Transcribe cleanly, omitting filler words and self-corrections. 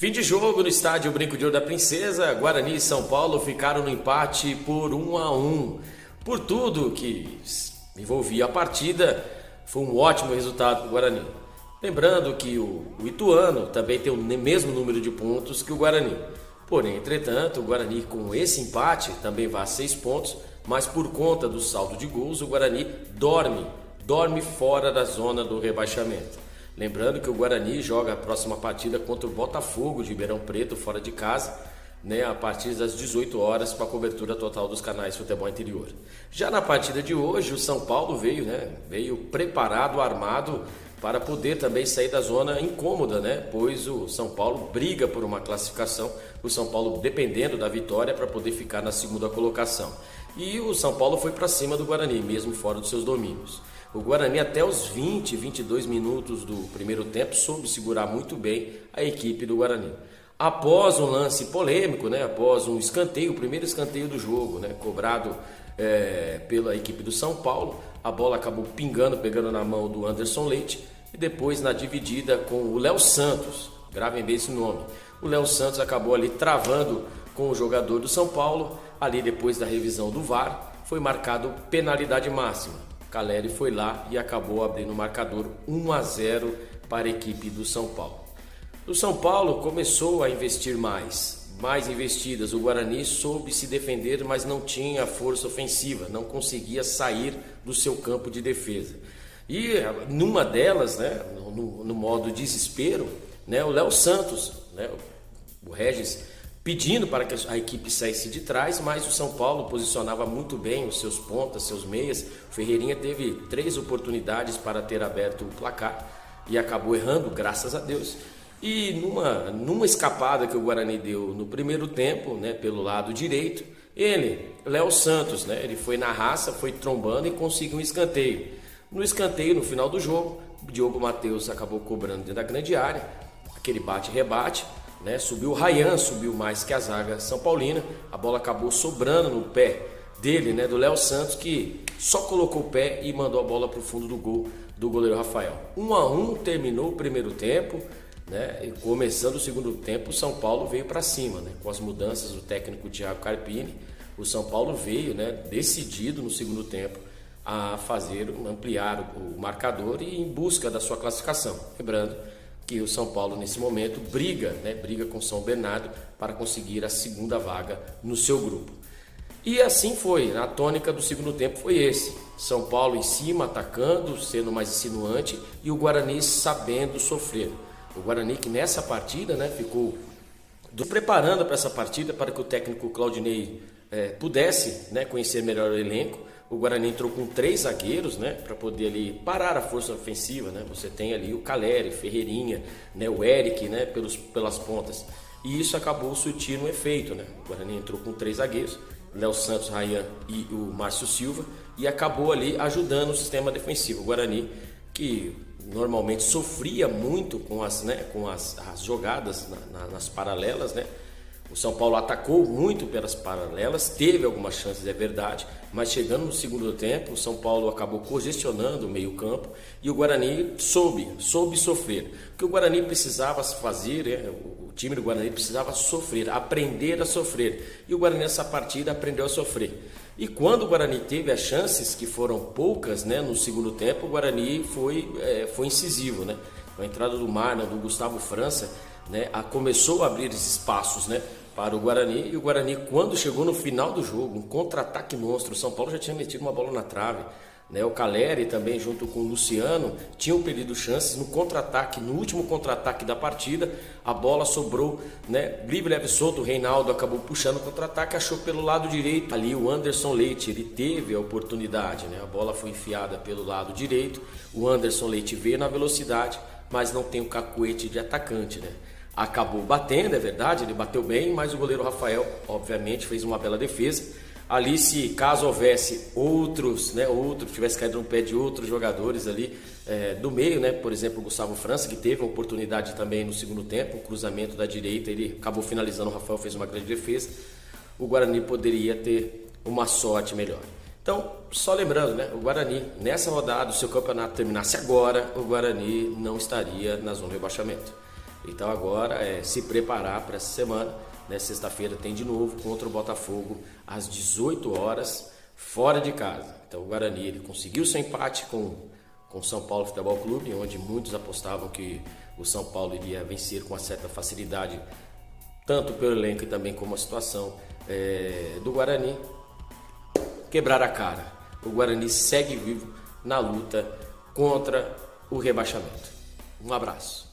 Fim de jogo no estádio Brinco de Ouro da Princesa, Guarani e São Paulo ficaram no empate por 1-1. Por tudo que envolvia a partida, foi um ótimo resultado para o Guarani. Lembrando que o Ituano também tem o mesmo número de pontos que o Guarani. Porém, entretanto, o Guarani com esse empate também vai a 6 pontos, mas por conta do saldo de gols, o Guarani dorme fora da zona do rebaixamento. Lembrando que o Guarani joga a próxima partida contra o Botafogo de Ribeirão Preto, fora de casa, a partir das 18 horas, com a cobertura total dos canais Futebol Interior. Já na partida de hoje, o São Paulo veio preparado, armado, para poder também sair da zona incômoda, pois o São Paulo briga por uma classificação, o São Paulo dependendo da vitória para poder ficar na segunda colocação. E o São Paulo foi para cima do Guarani, mesmo fora dos seus domínios. O Guarani até os 20, 22 minutos do primeiro tempo soube segurar muito bem a equipe do Guarani. Após um lance polêmico, após um escanteio, o primeiro escanteio do jogo, cobrado pela equipe do São Paulo, a bola acabou pegando na mão do Anderson Leite e depois na dividida com o Léo Santos, gravem bem esse nome. O Léo Santos acabou ali travando com o jogador do São Paulo, ali depois da revisão do VAR, foi marcado penalidade máxima. Caleri foi lá e acabou abrindo o marcador 1-0 para a equipe do São Paulo. O São Paulo começou a investir mais investidas. O Guarani soube se defender, mas não tinha força ofensiva, não conseguia sair do seu campo de defesa. E numa delas, no modo desespero, o Léo Santos, o Regis, pedindo para que a equipe saísse de trás, mas o São Paulo posicionava muito bem os seus pontas, seus meias. O Ferreirinha teve 3 oportunidades para ter aberto o placar e acabou errando, graças a Deus. E numa escapada que o Guarani deu no primeiro tempo, pelo lado direito, Léo Santos, ele foi na raça, foi trombando e conseguiu um escanteio. No escanteio, no final do jogo, o Diogo Matheus acabou cobrando dentro da grande área, aquele bate-rebate. Subiu o Ryan, subiu mais que a zaga São Paulina, a bola acabou sobrando no pé dele, do Léo Santos, que só colocou o pé e mandou a bola para o fundo do gol do goleiro Rafael. 1-1 terminou o primeiro tempo, e começando o segundo tempo, o São Paulo veio para cima, com as mudanças do técnico Thiago Carpini. O São Paulo veio, decidido no segundo tempo a ampliar o marcador e em busca da sua classificação. Lembrando que o São Paulo nesse momento briga com o São Bernardo para conseguir a segunda vaga no seu grupo. E assim foi, a tônica do segundo tempo foi esse: São Paulo em cima, atacando, sendo mais insinuante, e o Guarani sabendo sofrer. O Guarani que nessa partida ficou preparando para essa partida para que o técnico Claudinei pudesse conhecer melhor o elenco. O Guarani entrou com 3 zagueiros, para poder ali parar a força ofensiva, Você tem ali o Caleri, Ferreirinha, o Eric, pelas pontas. E isso acabou surtindo um efeito, O Guarani entrou com 3 zagueiros, Léo Santos, Ryan e o Márcio Silva, e acabou ali ajudando o sistema defensivo. O Guarani, que normalmente sofria muito com as jogadas nas paralelas, O São Paulo atacou muito pelas paralelas, teve algumas chances, é verdade, mas chegando no segundo tempo, o São Paulo acabou congestionando o meio-campo e o Guarani soube sofrer. O que o Guarani precisava fazer, o time do Guarani precisava sofrer, aprender a sofrer. E o Guarani nessa partida aprendeu a sofrer. E quando o Guarani teve as chances, que foram poucas, no segundo tempo, o Guarani foi incisivo, Com a entrada do Marlon, do Gustavo França, começou a abrir esses espaços, para o Guarani. E o Guarani, quando chegou no final do jogo, um contra-ataque monstro, o São Paulo já tinha metido uma bola na trave, o Caleri também junto com o Luciano tinham perdido chances no contra-ataque, no último contra-ataque da partida. A bola sobrou, livre, leve, solto. O Reinaldo acabou puxando o contra-ataque, achou pelo lado direito ali o Anderson Leite, ele teve a oportunidade, a bola foi enfiada pelo lado direito, o Anderson Leite veio na velocidade, mas não tem o cacuete de atacante, Acabou batendo, é verdade, ele bateu bem, mas o goleiro Rafael, obviamente, fez uma bela defesa. Ali, se caso houvesse outros, tivesse caído no pé de outros jogadores ali do meio, por exemplo, o Gustavo França, que teve uma oportunidade também no segundo tempo, um cruzamento da direita, ele acabou finalizando, o Rafael fez uma grande defesa. O Guarani poderia ter uma sorte melhor. Então, só lembrando, o Guarani, nessa rodada, se o campeonato terminasse agora, o Guarani não estaria na zona de rebaixamento. Então agora é se preparar para essa semana, né? Sexta-feira tem de novo contra o Botafogo às 18 horas, fora de casa. Então o Guarani ele conseguiu seu empate com o São Paulo Futebol Clube, onde muitos apostavam que o São Paulo iria vencer com uma certa facilidade, tanto pelo elenco e também como a situação do Guarani. Quebrar a cara. O Guarani segue vivo na luta contra o rebaixamento. Um abraço.